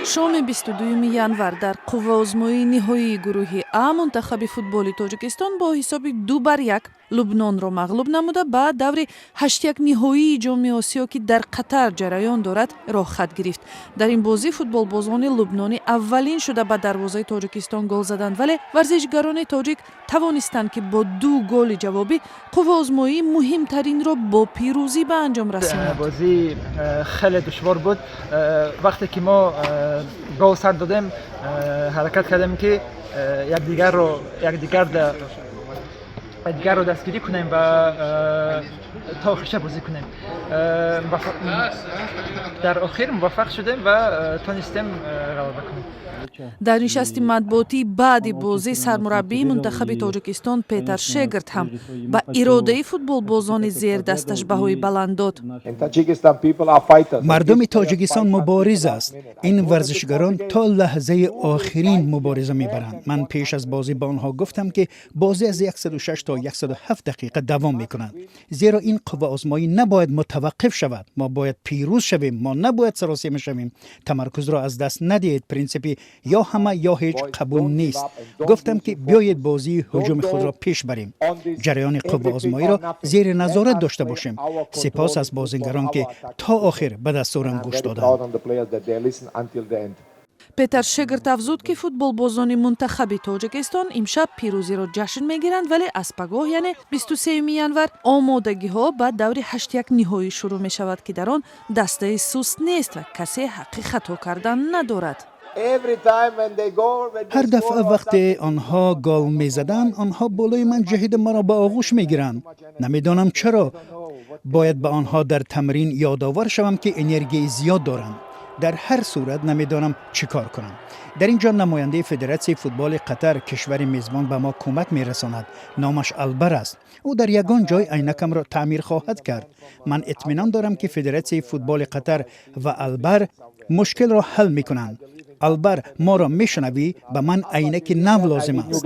شام 22 январ дар қувваозмоии ниҳоии гурӯҳи А мунтахаби футболи Тоҷикистон бо ҳисоби 2-1 Лубнонро мағлуб намуда ба даври 8 ниҳоии ҷоми Осиё ки дар Қатар ҷараён дорад роҳ хат гирифт. Дар ин бозӣ футболбозони лубнонӣ аввалин шуда ба дарвозаи Тоҷикистон гол заданд, вале варзишгарони тоҷик тавонистанд ки бо 2 голи ҷавобӣ қувваозмоии муҳимтаринро бо пирӯзӣ ба анҷом расонанд. бозӣ хеле душвор буд. вақте ки мо гол сар додем, ҳаракат кардем ки якдигарро дастгирӣ кунем ва то охирша бозӣ кунем. дар охир муваффақ шудем ва тонистем ғалаба кунем. дар нишасти матбуотӣ баъди бозӣ сармураббии мунтахаби Тоҷикистон Петар Шегирд ҳам ба иродаи футболбозони зердасташ баҳои баланд дод. мардуми тоҷикистон мубориз аст. ин варзишгарон то лаҳзаи охирин мубориза мебаранд. ман пеш аз бозӣ ба онҳо гуфтам ки бозӣ аз 106 то 107 дақиқа давом мекунад. зеро ин қувваозмоӣ набояд мутаваққиф шавад. мо бояд пирӯз шавем, мо набояд саросима шавем. тамаркузро аз даст надиҳед. принсипи ё ҳама ё ҳеҷ қабул нест. гуфтам ки биёед бозии ҳуҷуми худро пеш барем. ҷараёни қувваозмоиро зери назорат дошта бошем. сипос аз бозигарон ки то охир ба дастурам гӯш доданд. Петар Шегирд афзуд ки футболбозони мунтахаби Тоҷикистон имшаб пирӯзиро ҷашн мегиранд, вале аз пагоҳ яъне 23 январ омодагиҳо ба даври 8 ниҳоӣ шурӯъ мешавад ки дар он дастаи суст нест ва касе ҳаққи хато кардан надорад. ҳар дафъа вақте онҳо гол мезаданд, онҳо болои ман ҷаҳида маро ба оғӯш мегиранд. намедонам чаро. бояд ба онҳо дар тамрин ёдовар шавам ки энергияи зиёд доранд. дар ҳар сурат намедонам чӣ кор кунам. дар ин ҷо намояндаи Федератсияи футболи Қатар кишвари мезбон ба мо кӯмак мерасонад. номаш Албар аст. ӯ дар ягон ҷой айнакамро таъмир хоҳад кард. ман иттиминон дорам ки Федератсияи футболи Қатар ва Албар мушкилро ҳал мекунанд. Албар, моро мешунавӣ? Ба ман айнаки нав лозим аст.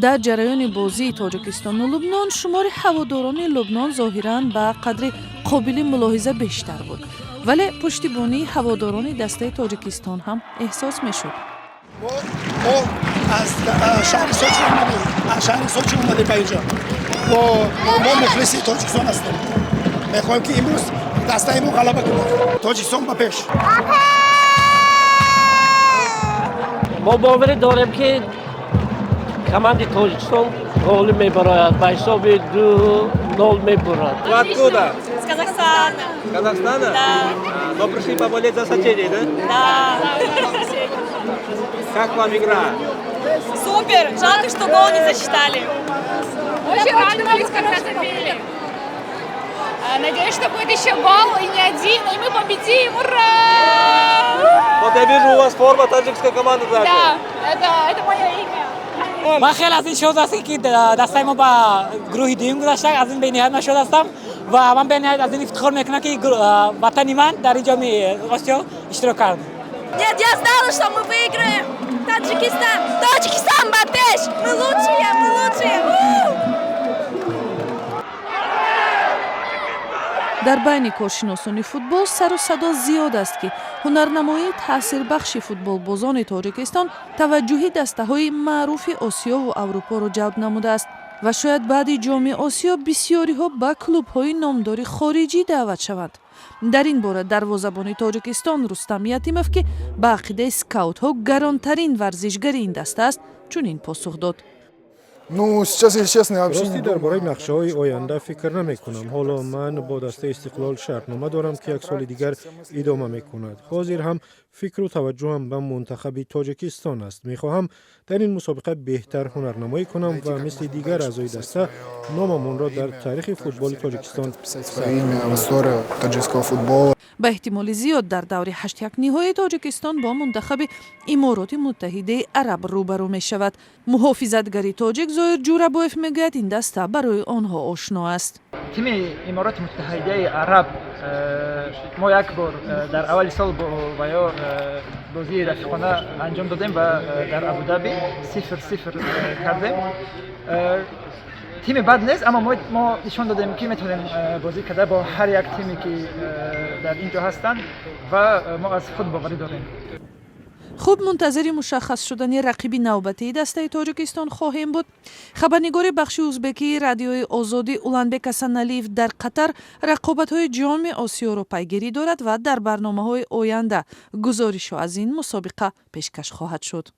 дар ҷараёни бозии Тоҷикистону Лубнон шумори ҳаводорони Лубнон зоҳиран ба қадри қобили мулоҳиза бештар буд, вале пуштибонии ҳаводорони дастаи Тоҷикистон ҳам эҳсос мешуд. мо аз шаҳри Сочи омадем ба инҷо. мо мухлиси Тоҷикистон ҳастем. мехоҳем ки имрӯз дастаи мо ғалаба кунад. Тоҷикистон ба пеш. мо боварӣ дорем ки команди Тоҷикистон ғолиб мебарояд, ба ҳисоби 2-0 мебурад. Вы откуда? С Казахстана. С Казахстана? Да. Но пришли поболеть за соседей, да? Да. Как вам игра? Супер. Жалко, что гол не засчитали. Очень радовались, когда забили. Надеюсь, что будет еще гол, и не один, и мы победим. Ура! Вот я вижу, у вас форма таджикской команды даже. Да, это мое имя. من خیلی از این شد است که دستای ما با گروه دوم گذاشته، از این بینهایت من شد هستم و من بینهایت از این افتخار میکنم که وطنی من در این جام آسیا اشتراک کرد. Нет, я знала, что мы выиграем. Таджикистан, Бапеш. Мы лучшие. дар байни коршиносони футбол сару садо зиёд аст ки ҳунарнамоии таъсирбахши футболбозони Тоҷикистон таваҷҷӯҳи дастаҳои маъруфи Осиёву Аврупоро ҷалб намудааст ва шояд баъди ҷоми Осиё бисёриҳо ба клубҳои номдори хориҷӣ даъват шаванд. дар ин бора дарвозабони Тоҷикистон Рустам Ятимов ки ба ақидаи скаутҳо гаронтарин варзишгари ин даста аст, чунин посух дод. сейчас, если честно, я вообще рости дар бораи нақшаҳои оянда фикр намекунам. ҳоло ман бо дастаи Истиқлол шартнома дорам ки як соли дигар идома мекунад. ҳозир ҳам фикру таваҷҷӯҳам ба мунтахаби Тоҷикистон аст. мехоҳам дар ин мусобиқа беҳтар ҳунарнамоӣ кунам ва мисли дигар аъзои даста номамонро дар таърихи футболи Тоҷикистон ба эҳтимоли зиёд дар даври 8 ниҳоии Тоҷикистон бо мунтахаби Имороти Муттаҳидаи Араб рӯбарӯ мешавад. муҳофизатгари тоҷик Зоир Ҷурабоев мегӯяд ин даста барои онҳо ошно аст. тими Имороти Муттаҳидаи Араб мо як бор дар аввали сол ба ё бозии рафиқона анҷом додем ва дар Абу-Даби 0-0 кардем. тими бад нест, аммо мо нишон додем ки метавонем бозӣ карда бо ҳар як тиме ки در اینجا هستند و ما از خود باوری داریم. خوب منتظر مشخص شدن رقیب نوبتی دسته تاجیکستان خواهیم بود. خبرنگار بخش ازبکی رادیوی آزادی اولانبک حسن‌علیف در قطر رقابت‌های جام آسیا را پیگیری دارد و در برنامه‌های آینده گزارش از این مسابقه پیشکش خواهد شد.